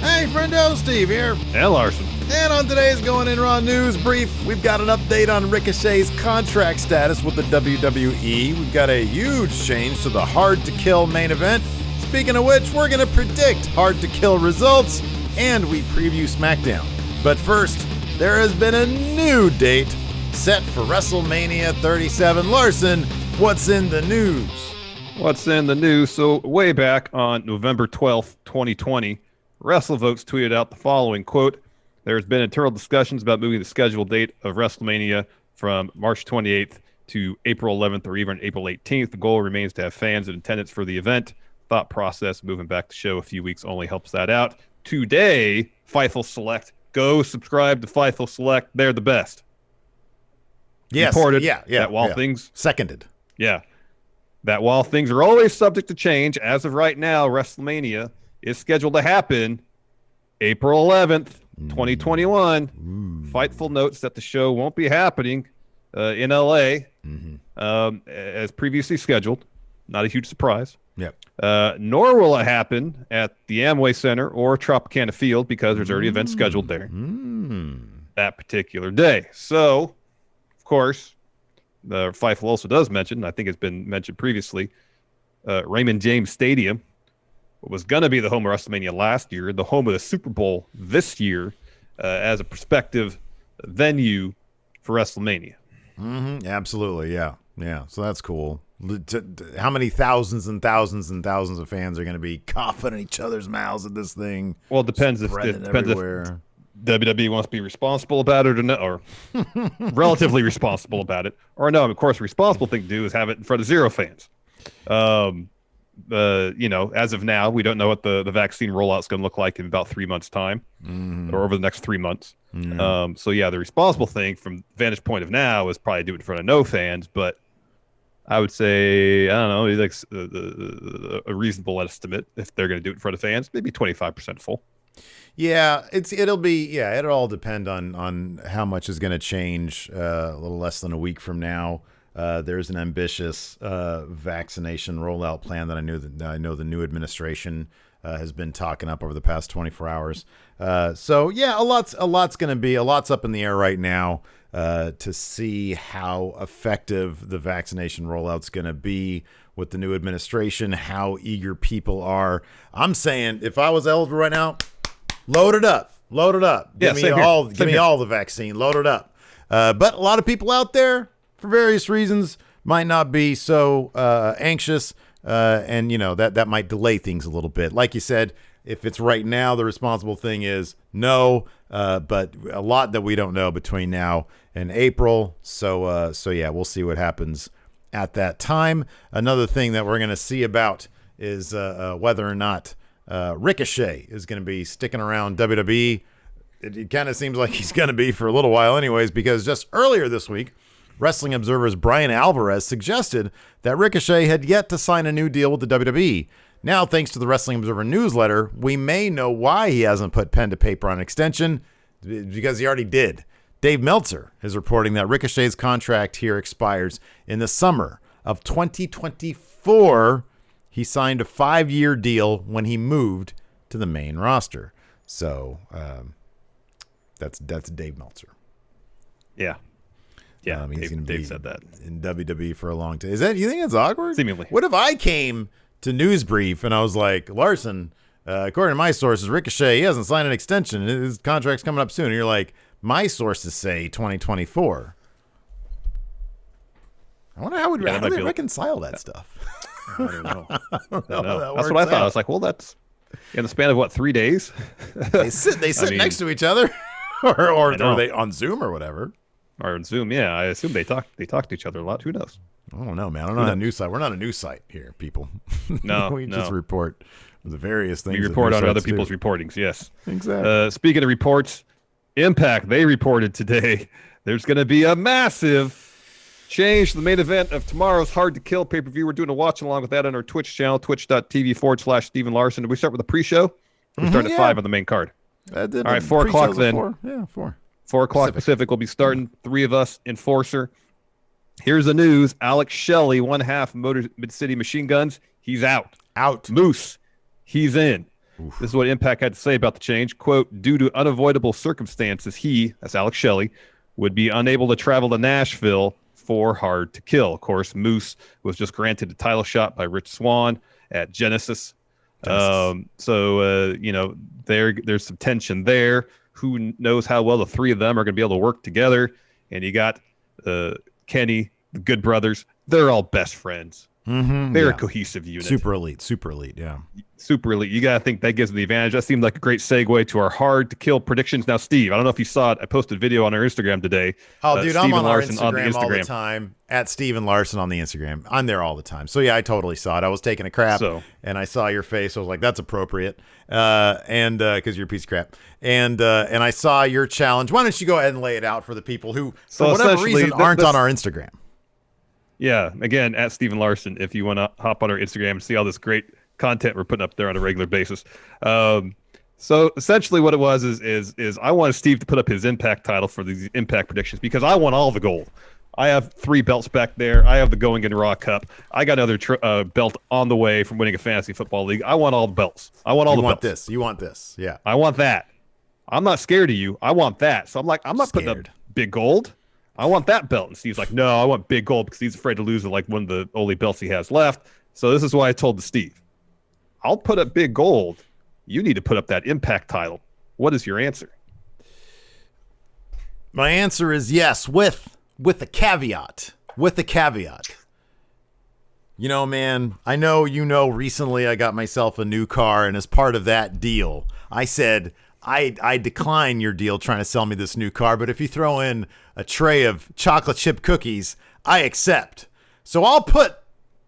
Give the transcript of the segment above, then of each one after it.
Hey, Friendo, Steve here. And Larson. And on today's Going In Raw News Brief, we've got an update on Ricochet's contract status with the WWE. We've got a huge change to the Hard to Kill main event. Speaking of which, we're going to predict Hard to Kill results, and we preview Smackdown. But first, there has been a new date set for Wrestlemania 37. Larson, what's in the news? What's in the news? So way back on November 12th, 2020, WrestleVotes tweeted out the following, quote, "There's been internal discussions about moving the scheduled date of WrestleMania from March 28th to April 11th or even April 18th. The goal remains to have fans in attendance for the event. Thought process, moving back the show a few weeks only helps that out. Today, Fightful Select. Go subscribe to Fightful Select. They're the best." Yes. Reported Yeah. that while things... Seconded. Yeah. That while things are always subject to change, as of right now, WrestleMania is scheduled to happen April 11th, 2021. Fightful notes that the show won't be happening in LA as previously scheduled. Not a huge surprise. Yep. Nor will it happen at the Amway Center or Tropicana Field because there's already events scheduled there that particular day. So, of course, the Fightful also does mention, I think it's been mentioned previously, Raymond James Stadium was going to be the home of WrestleMania last year, the home of the Super Bowl this year, as a prospective venue for WrestleMania. Absolutely, yeah. So that's cool. How many thousands and thousands and thousands of fans are going to be coughing in each other's mouths at this thing? Well, it depends if WWE wants to be responsible about it or not, or relatively responsible about it, or no. Of course, the responsible thing to do is have it in front of zero fans. As of now, we don't know what the vaccine rollout is going to look like in about 3 months' time, or over the next 3 months. So yeah, the responsible thing from the vantage point of now is probably do it in front of no fans. But I would say, I don't know, like a reasonable estimate if they're going to do it in front of fans, maybe 25% full. Yeah, it'll all depend on how much is going to change a little less than a week from now. There's an ambitious vaccination rollout plan that I know the new administration has been talking up over the past 24 hours. So yeah, a lot's up in the air right now to see how effective the vaccination rollout's going to be with the new administration, how eager people are. I'm saying if I was eligible right now, load it up. Give me all the vaccine. Load it up. But a lot of people out there, for various reasons, might not be so anxious, and that might delay things a little bit. Like you said, if it's right now, the responsible thing is no, but a lot that we don't know between now and April. So yeah, we'll see what happens at that time. Another thing that we're going to see about is whether or not Ricochet is going to be sticking around WWE. It kind of seems like he's going to be for a little while anyways, because just earlier this week, Wrestling Observer's Brian Alvarez suggested that Ricochet had yet to sign a new deal with the WWE. Now, thanks to the Wrestling Observer newsletter, we may know why he hasn't put pen to paper on an extension, because he already did. Dave Meltzer is reporting that Ricochet's contract here expires in the summer of 2024. He signed a 5-year deal when he moved to the main roster. So that's Dave Meltzer. Yeah. Yeah, he's going to be said that in WWE for a long time. You think it's awkward? Seemingly. What if I came to News Brief and I was like, Larson, according to my sources, Ricochet, he hasn't signed an extension. His contract's coming up soon. And you're like, my sources say 2024. I wonder how they reconcile that stuff. I don't know. That's what I thought. I was like, well, that's in the span of 3 days. They sit next to each other, or they on Zoom or whatever. Or on Zoom, yeah. I assume they talk to each other a lot. Who knows? I don't know, man. I'm not a news site. We're not a news site here, people. No, we just report the various things. We report on other people's reportings. Yes, exactly. Speaking of reports, Impact, they reported today there's going to be a massive change to the main event of tomorrow's Hard to Kill pay-per-view. We're doing a watch along with that on our Twitch channel, twitch.tv/Stephen Larson. Did we start with the pre-show? We start at 5 on the main card. All right, 4 o'clock then. 4. Yeah, 4. 4 o'clock Pacific will be starting. 3 of us, Enforcer. Here's the news. Alex Shelley, one half Motor Mid-City Machine Guns. He's out. Out. Moose, he's in. This is what Impact had to say about the change. Quote, due to unavoidable circumstances, that's Alex Shelley, would be unable to travel to Nashville for Hard to Kill. Of course, Moose was just granted a title shot by Rich Swann at Genesis. There's some tension there. Who knows how well the three of them are going to be able to work together? And you got Kenny, the Good Brothers. They're all best friends. They're a cohesive unit. Super elite, yeah. Super elite. You got to think that gives them the advantage. That seemed like a great segue to our Hard to Kill predictions. Now, Steve, I don't know if you saw it. I posted a video on our Instagram today. Oh, dude, Steven I'm on Larson our Instagram all the time, at Steven Larson on the Instagram. I'm there all the time. So, yeah, I totally saw it. I was taking a crap, and I saw your face. I was like, that's appropriate, and because you're a piece of crap. And I saw your challenge. Why don't you go ahead and lay it out for the people who, for whatever reason, aren't on our Instagram? Yeah, again, at Steven Larson, if you want to hop on our Instagram and see all this great content we're putting up there on a regular basis. So essentially what it was is I wanted Steve to put up his Impact title for these Impact predictions because I want all the gold. I have 3 belts back there. I have the Going in Raw Cup. I got another belt on the way from winning a fantasy football league. I want all the belts. I want all the belts. You want this. Yeah. I want that. I'm not scared of you. I want that. So I'm like, I'm not putting up big gold. I want that belt. And Steve's like, no, I want big gold because he's afraid to lose like one of the only belts he has left. So this is why I told Steve, I'll put up big gold. You need to put up that Impact title. What is your answer? My answer is yes, with a caveat. With a caveat. You know, man, I know recently I got myself a new car, and as part of that deal, I said, I decline your deal trying to sell me this new car, but if you throw in a tray of chocolate chip cookies, I accept. So I'll put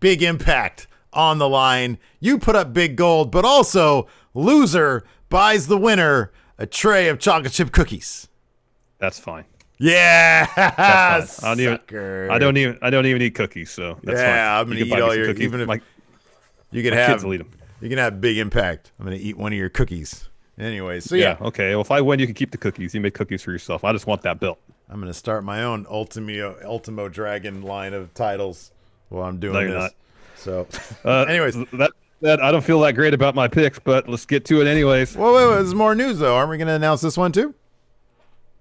big Impact on the line. You put up big gold, but also loser buys the winner a tray of chocolate chip cookies. That's fine. Yeah, that's fine. I don't even eat cookies, so that's fine. I'm gonna eat all your cookies. Even if you can have, you can have big Impact. I'm gonna eat one of your cookies. Anyways, so yeah. Okay. Well, if I win, you can keep the cookies. You make cookies for yourself. I just want that belt. I'm going to start my own Ultimo Dragon line of titles while I'm doing this. Not. So, anyways. That I don't feel that great about my picks, but let's get to it anyways. Wait, there's more news, though. Aren't we going to announce this one, too?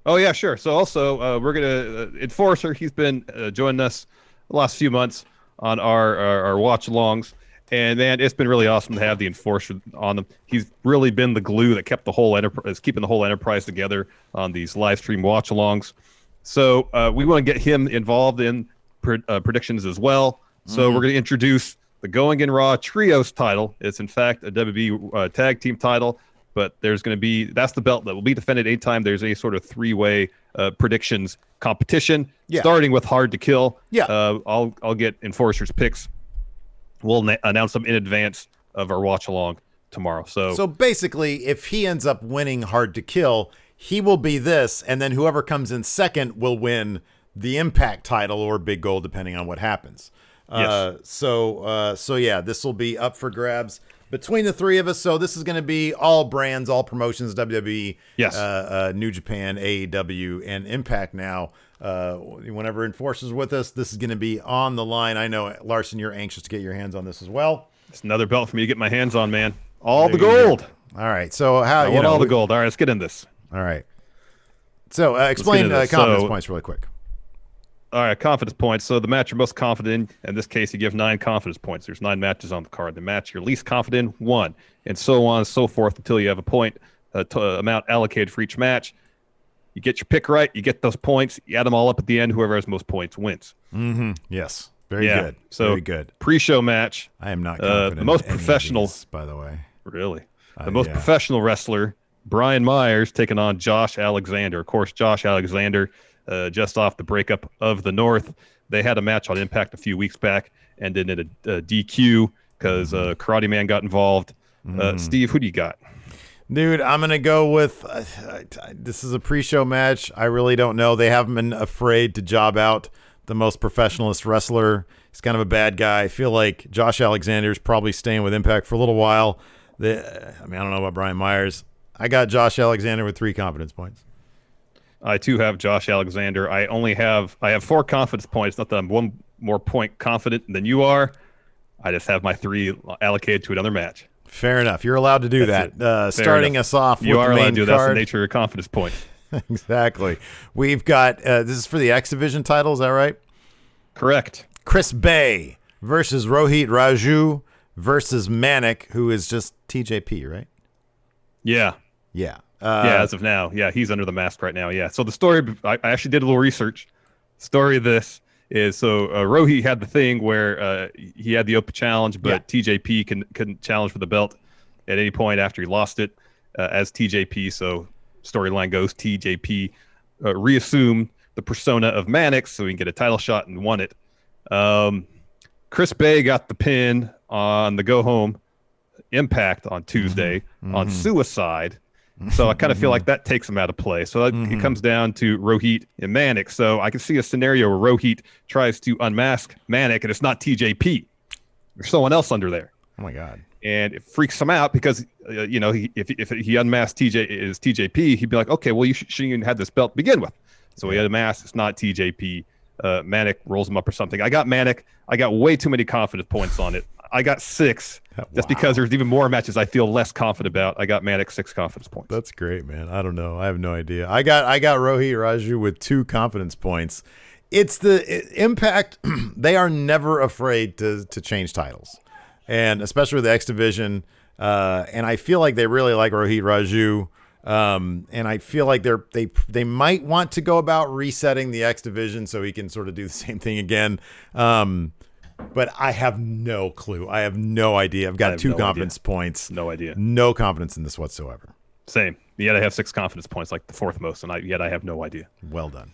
Oh, yeah, sure. So, also, we're going to Enforcer. He's been joining us the last few months on our watch-alongs. And man, it's been really awesome to have the Enforcer on them. He's really been the glue that kept the whole enterprise, keeping the whole enterprise together on these live stream watch-alongs. So we want to get him involved in predictions as well. So we're going to introduce the Going in Raw Trios title. It's in fact a WWE tag team title, but that's the belt that will be defended anytime there's any sort of 3-way predictions competition. Starting with Hard to Kill. I'll get Enforcer's picks. We'll announce them in advance of our watch along tomorrow. So basically, if he ends up winning Hard to Kill, he will be this, and then whoever comes in second will win the Impact title or big gold, depending on what happens. Yes. So yeah, this will be up for grabs between the 3 of us. So this is going to be all brands, all promotions, WWE, New Japan, AEW, and Impact now. Whenever Enforcer's with us, this is going to be on the line. I know, Larson, you're anxious to get your hands on this as well. It's another belt for me to get my hands on, man. All the gold. All right. So I want all the gold. All right, let's get in this. All right. So explain confidence points really quick. All right, confidence points. So the match you're most confident in this case, you give 9 confidence points. There's 9 matches on the card. The match you're least confident in, 1, and so on and so forth until you have a point amount allocated for each match. You get your pick right, you get those points, you add them all up at the end. Whoever has most points wins. Mm-hmm. Yes. Very good. So very good. Pre-show match. I am not confident the most in any professional, of these, by the way. Really? The most professional wrestler, Brian Myers, taking on Josh Alexander. Of course, Josh Alexander, just off the breakup of the North. They had a match on Impact a few weeks back, ended in a DQ because Karate Man got involved. Steve, who do you got? Dude, I'm going to go with this is a pre-show match. I really don't know. They haven't been afraid to job out the most professionalist wrestler. He's kind of a bad guy. I feel like Josh Alexander's probably staying with Impact for a little while. I don't know about Brian Myers. I got Josh Alexander with 3 confidence points. I, too, have Josh Alexander. I have 4 confidence points. Not that I'm 1 more point confident than you are. I just have my 3 allocated to another match. Fair enough. You're allowed to do that. Starting us off with the main card. You are allowed to do that. That's the nature of confidence points. Exactly. We've got, this is for the X Division title, is that right? Correct. Chris Bay versus Rohit Raju versus Manic, who is just TJP, right? Yeah. Yeah. As of now. Yeah, he's under the mask right now. Yeah. So the story, I actually did a little research. Story of this is, so Rohit had the thing where he had the open challenge, but TJP couldn't challenge for the belt at any point after he lost it as TJP. So storyline goes, TJP reassumed the persona of Mannix so he can get a title shot and won it. Chris Bay got the pin on the go home Impact on Tuesday on Suicide. So I kind of feel like that takes him out of play. So it comes down to Rohit and Manic. So I can see a scenario where Rohit tries to unmask Manic, and it's not TJP. There's someone else under there. Oh my God! And it freaks him out because if he unmasked TJP, he'd be like, okay, well you shouldn't even have this belt to begin with. So he had a mask. It's not TJP. Manic rolls him up or something. I got Manic. I got way too many confidence points on it. I got 6. Just because there's even more matches I feel less confident about. I got Manic 6 confidence points. That's great, man. I don't know. I have no idea. I got Rohit Raju with 2 confidence points. It's the Impact. They are never afraid to change titles, and especially with the X Division. And I feel like they really like Rohit Raju. And I feel like they might want to go about resetting the X Division so he can sort of do the same thing again. But I have no clue. I have no idea. I've got 2 confidence points. No idea. No confidence in this whatsoever. Same. Yet I have 6 confidence points, like the 4th most, and yet I have no idea. Well done.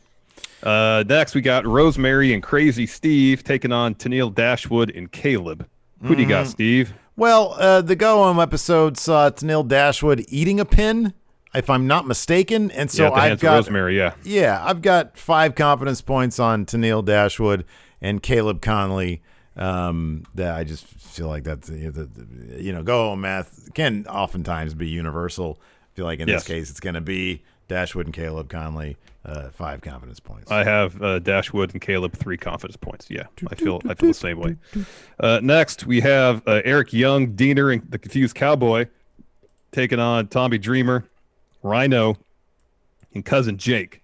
Next, we got Rosemary and Crazy Steve taking on Tennille Dashwood and Caleb. Who do you got, Steve? Well, the Go Home episode saw Tennille Dashwood eating a pin, if I'm not mistaken, and so I've got Rosemary. I've got 5 confidence points on Tennille Dashwood and Caleb Conley. That I just feel like that's Go Home math can oftentimes be universal. I feel like in this case it's going to be Dashwood and Caleb Conley, 5 confidence points. I have Dashwood and Caleb 3 confidence points. Yeah, I feel the same way. Next, we have Eric Young, Diener, and the Confused Cowboy taking on Tommy Dreamer, Rhino, and Cousin Jake.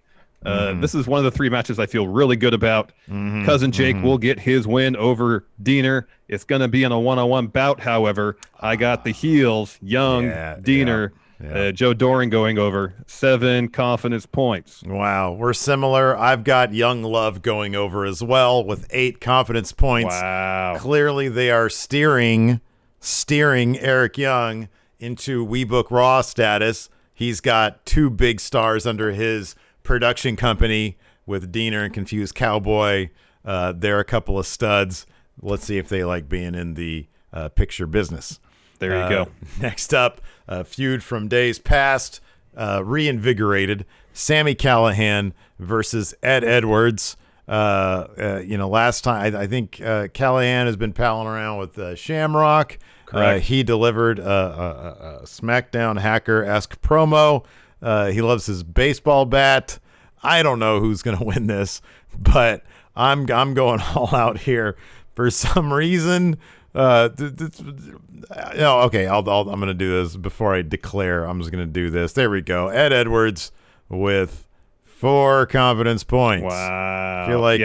This is one of the 3 matches I feel really good about. Cousin Jake will get his win over Diener. It's going to be in a one-on-one bout, however. I got the heels, Young, Diener, Joe Doring going over. 7 confidence points. Wow, we're similar. I've got Young Love going over as well with 8 confidence points. Wow. Clearly they are steering Eric Young into We Book Raw status. He's got 2 big stars under his production company with Diener and Confused Cowboy. They're a couple of studs. Let's see if they like being in the picture business. There you go. Next up, a feud from days past, reinvigorated. Sami Callihan versus Ed Edwards. Last time I think Callihan has been palling around with Shamrock. Correct. He delivered a SmackDown hacker-esque promo. He loves his baseball bat. I don't know who's going to win this, but I'm going all out here for some reason. I'm going to do this before I declare. I'm just going to do this. There we go. Ed Edwards with 4 confidence points. Wow. I feel like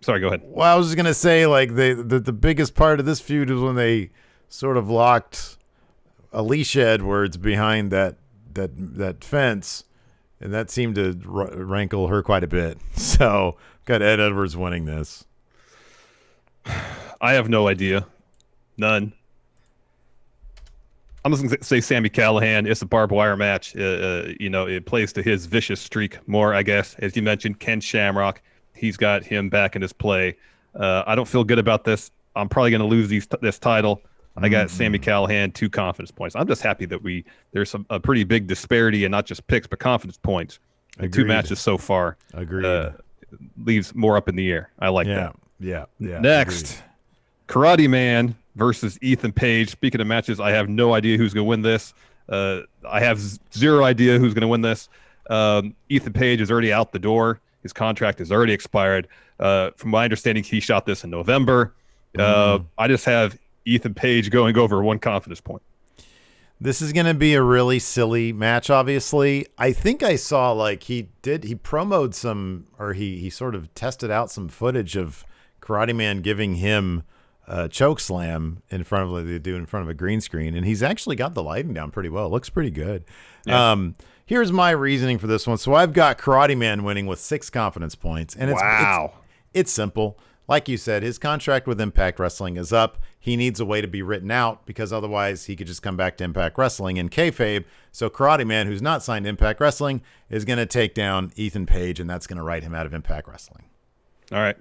sorry, go ahead. Well, I was just going to say, like, the biggest part of this feud is when they sort of locked Alicia Edwards behind that fence, and that seemed to rankle her quite a bit. So got Ed Edwards winning this. I have no idea. None. I'm just going to say Sami Callihan. It's a barbed wire match. It plays to his vicious streak more, I guess. As you mentioned, Ken Shamrock. He's got him back in his play. I don't feel good about this. I'm probably going to lose this title. I got Sami Callihan 2 confidence points. I'm just happy that there's a pretty big disparity in not just picks but confidence points. Agreed. 2 matches so far. Agreed. Leaves more up in the air. I like that. Yeah. Next, agreed. Karate Man versus Ethan Page. Speaking of matches, I have no idea who's going to win this. I have 0 idea who's going to win this. Ethan Page is already out the door. His contract is already expired. From my understanding, he shot this in November. I just have Ethan Page going over 1 confidence point. This is going to be a really silly match, obviously. I think I saw like he promoted some, or he sort of tested out some footage of Karate Man giving him a choke slam in front of, like they do in front of a green screen. And he's actually got the lighting down pretty well. It looks pretty good. Yeah. Here's my reasoning for this one. So I've got Karate Man winning with 6 confidence points. And it's simple. Like you said, his contract with Impact Wrestling is up. He needs a way to be written out because otherwise he could just come back to Impact Wrestling in kayfabe. So Karate Man, who's not signed to Impact Wrestling, is going to take down Ethan Page, and that's going to write him out of Impact Wrestling. All right.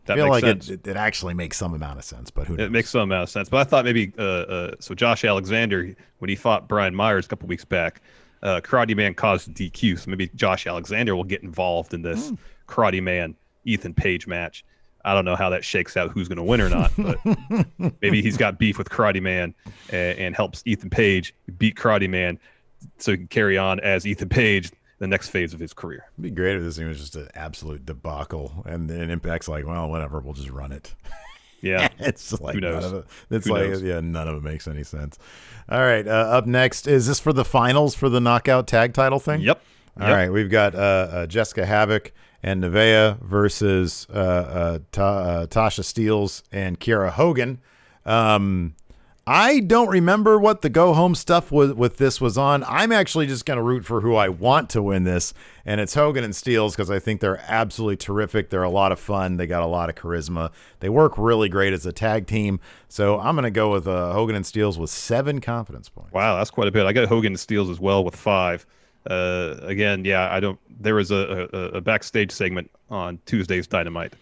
That makes sense. It actually makes some amount of sense, but who knows? It makes some amount of sense. But I thought maybe so Josh Alexander, when he fought Brian Myers a couple weeks back, Karate Man caused DQ. So maybe Josh Alexander will get involved in this Karate Man Ethan Page match. I don't know how that shakes out, who's going to win or not, but maybe he's got beef with Karate Man and helps Ethan Page beat Karate Man so he can carry on as Ethan Page the next phase of his career. It'd be great if this thing was just an absolute debacle, and then Impact's like, well, whatever, we'll just run it. Yeah, it's like who knows? None of it. It's like none of it makes any sense. All right, up next, is this for the finals for the knockout tag title thing? Yep. All right, we've got Jessica Havoc and Nevaeh versus Tasha Steelz and Kiera Hogan. I don't remember what the go-home stuff with this was on. I'm actually just going to root for who I want to win this, and it's Hogan and Steelz because I think they're absolutely terrific. They're a lot of fun. They got a lot of charisma. They work really great as a tag team. So I'm going to go with Hogan and Steelz with 7 confidence points. Wow, that's quite a bit. I got Hogan and Steelz as well with 5. Again, yeah, I don't. There was a backstage segment on Tuesday's Dynamite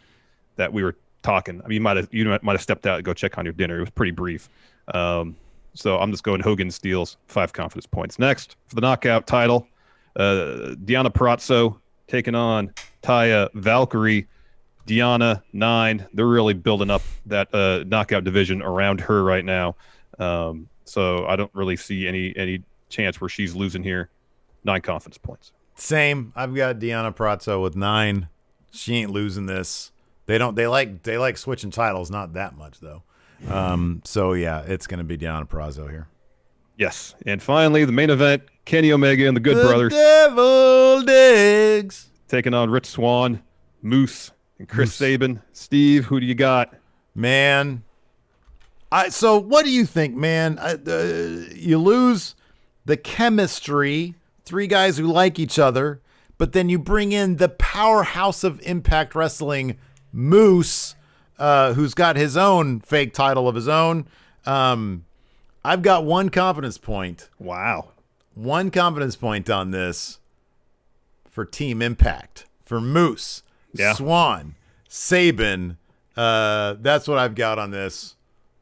that we were talking. I mean, you might have stepped out to go check on your dinner. It was pretty brief. So I'm just going Hogan Steelz, 5 confidence points. Next for the knockout title, Deonna Purrazzo taking on Taya Valkyrie. Deonna 9. They're really building up that knockout division around her right now. So I don't really see any chance where she's losing here. 9 confidence points. Same. I've got Deonna Purrazzo with 9. She ain't losing this. They like switching titles, not that much though. So yeah, it's going to be Deonna Purrazzo here. Yes. And finally, the main event, Kenny Omega and the Good Brothers. Devil Digs Taking on Rich Swann, Moose, and Chris Sabin. Steve, who do you got? Man. So what do you think, man? You lose the chemistry, 3 guys who like each other, but then you bring in the powerhouse of Impact Wrestling, Moose, who's got his own fake title of his own. I've got 1 confidence point. Wow. 1 confidence point on this for Team Impact, for Moose, Swann, Sabin. That's what I've got on this,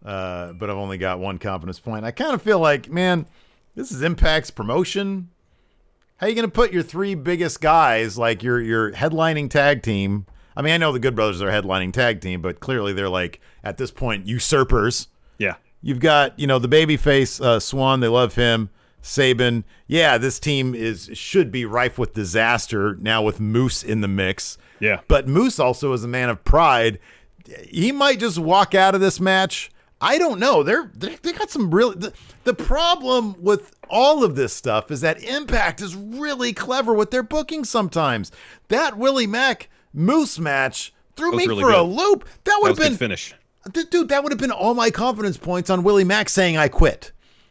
but I've only got 1 confidence point. I kind of feel like, man, this is Impact's promotion. How are you going to put your 3 biggest guys, like your headlining tag team? I mean, I know the Good Brothers are a headlining tag team, but clearly they're like, at this point, usurpers. Yeah. You've got, the babyface Swann. They love him. Sabin. Yeah, this team should be rife with disaster now with Moose in the mix. Yeah. But Moose also is a man of pride. He might just walk out of this match. I don't know. They got some really. The problem with all of this stuff is that Impact is really clever with their booking sometimes. That Willie Mack Moose match threw me really for a loop. That would have been finish. Dude, that would have been all my confidence points on Willie Mack saying I quit.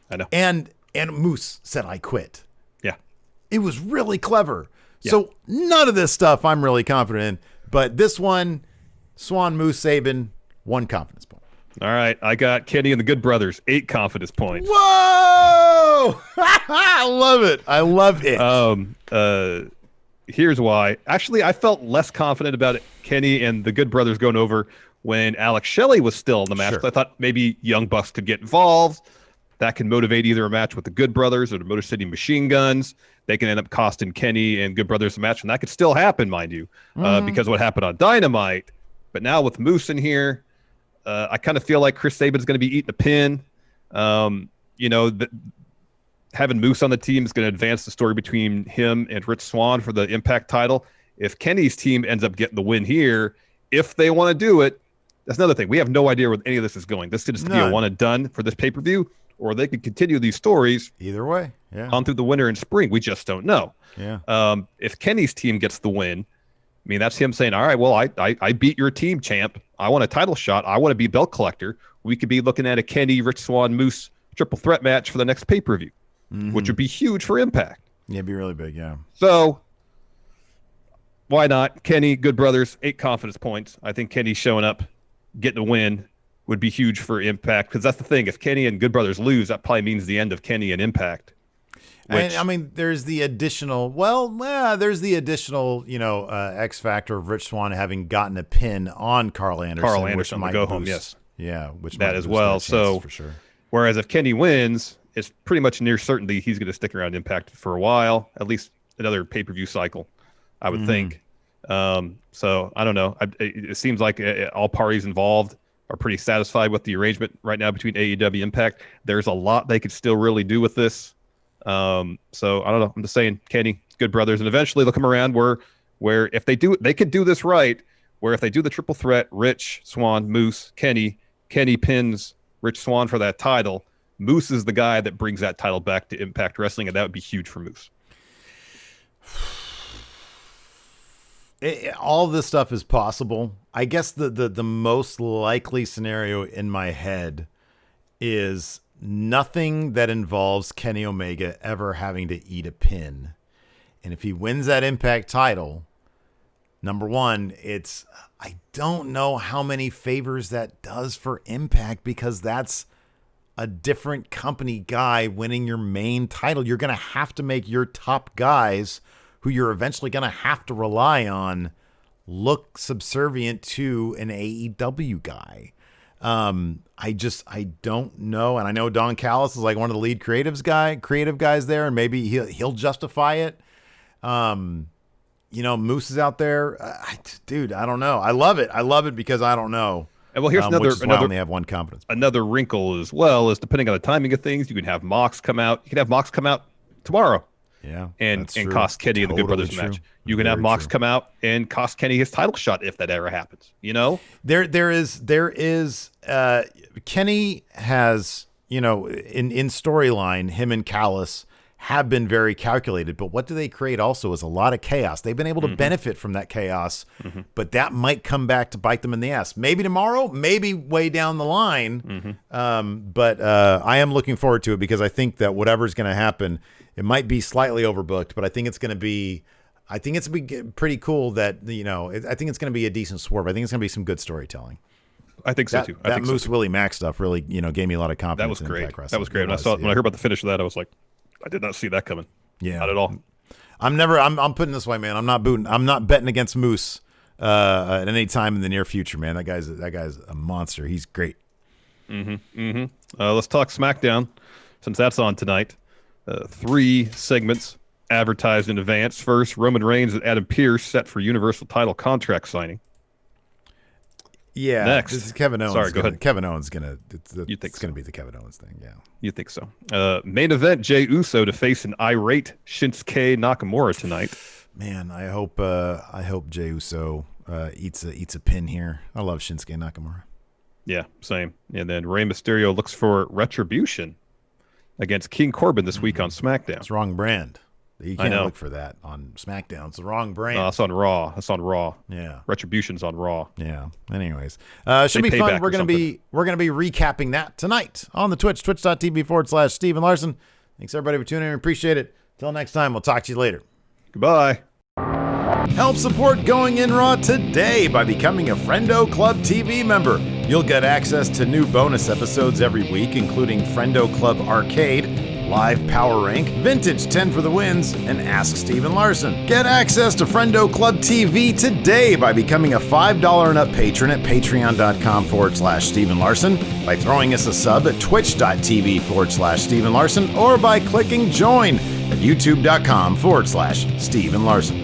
I know. And Moose said I quit. Yeah. It was really clever. Yeah. So none of this stuff I'm really confident in. But this one, Swann, Moose, Sabin, 1 confidence point. All right. I got Kenny and the Good Brothers, 8 confidence points. Whoa! I love it. I love it. Here's why. Actually, I felt less confident about it, Kenny and the Good Brothers going over when Alex Shelley was still in the match. Sure. I thought maybe Young Bucks could get involved. That can motivate either a match with the Good Brothers or the Motor City Machine Guns. They can end up costing Kenny and Good Brothers a match, and that could still happen, mind you, because what happened on Dynamite. But now with Moose in here, I kind of feel like Chris Sabin's going to be eating a pin. Having Moose on the team is going to advance the story between him and Rich Swann for the Impact title. If Kenny's team ends up getting the win here, if they want to do it, That's another thing. We have no idea where any of this is going. This could just be a one and done for this pay-per-view, or they could continue these stories either way, on through the winter and spring. We just don't know. Yeah. If Kenny's team gets the win, I mean, that's him saying, all right, well, I beat your team, champ. I want a title shot. I want to be belt collector. We could be looking at a Kenny, Rich Swann, Moose triple threat match for the next pay-per-view, which would be huge for Impact. Yeah, it'd be really big, yeah. So why not? Kenny, Good Brothers, 8 confidence points. I think Kenny showing up, getting a win would be huge for Impact, because that's the thing. If Kenny and Good Brothers lose, that probably means the end of Kenny and Impact. And, I mean, there's the additional, X factor of Rich Swann having gotten a pin on Carl Anderson, which might go boost, home, yes. Yeah, which that might as boost well. their So, for sure. Whereas if Kenny wins, it's pretty much near certainty he's going to stick around Impact for a while, at least another pay-per-view cycle, I would think. So I don't know. It seems like all parties involved are pretty satisfied with the arrangement right now between AEW Impact. There's a lot they could still really do with this. So I don't know. I'm just saying, Kenny, Good Brothers, and eventually they'll come around where if they do, they could do this right. Where if they do the triple threat, Rich, Swann, Moose, Kenny pins Rich Swann for that title. Moose is the guy that brings that title back to Impact Wrestling, and that would be huge for Moose. All of this stuff is possible. I guess the most likely scenario in my head is nothing that involves Kenny Omega ever having to eat a pin. And if he wins that Impact title, number one, I don't know how many favors that does for Impact, because that's a different company guy winning your main title. You're going to have to make your top guys, who you're eventually going to have to rely on, look subservient to an AEW guy. I don't know. And I know Don Callis is like one of the lead creative guys there, and maybe he'll justify it. Moose is out there. Dude, I don't know. I love it because I don't know. And well, here's which is why I only have one confidence. Another wrinkle as well is, depending on the timing of things, you can have Mox come out. You can have Mox come out tomorrow. Yeah, and cost Kenny and the Good Brothers match. You can have Mox come out and cost Kenny his title shot if that ever happens. There is Kenny has, in storyline, him and Callis have been very calculated, but what do they create also is a lot of chaos. They've been able to benefit from that chaos, but that might come back to bite them in the ass. Maybe tomorrow, maybe way down the line. But I am looking forward to it, because I think that whatever's going to happen, it might be slightly overbooked, but I think it's going to be pretty cool that, I think it's going to be a decent swerve. I think it's going to be some good storytelling. I think so too. That Moose Willie Mack stuff really, gave me a lot of confidence. That was great. That was great. When I heard about the finish of that, I was like, I did not see that coming. Yeah, not at all. I'm putting it this way, man. I'm not betting against Moose at any time in the near future, man. That guy's a monster. He's great. Let's talk SmackDown, since that's on tonight. 3 segments advertised in advance. First, Roman Reigns and Adam Pearce set for Universal title contract signing. Yeah. Next, this is Kevin Owens. Sorry, go ahead. Kevin Owens it's going to be the Kevin Owens thing. Yeah. You think so? Main event: Jey Uso to face an irate Shinsuke Nakamura tonight. Man, I hope Jey Uso eats a pin here. I love Shinsuke Nakamura. Yeah, same. And then Rey Mysterio looks for retribution against King Corbin this week on SmackDown. It's wrong brand. You can't look for that on SmackDown. It's the wrong brand. That's on Raw. Yeah. Retribution's on Raw. Yeah. Anyways, should be fun. We're gonna be recapping that tonight on the twitch.tv/Steven Larson. Thanks everybody for tuning in. Appreciate it. Till next time, we'll talk to you later. Goodbye. Help support Going In Raw today by becoming a Friendo Club TV member. You'll get access to new bonus episodes every week, including Friendo Club Arcade, Live Power Rank, Vintage 10 for the Wins, and Ask Steven Larson. Get access to Friendo Club TV today by becoming a $5 and up patron at patreon.com/Steven Larson, by throwing us a sub at twitch.tv/Steven Larson, or by clicking join at youtube.com/Steven Larson.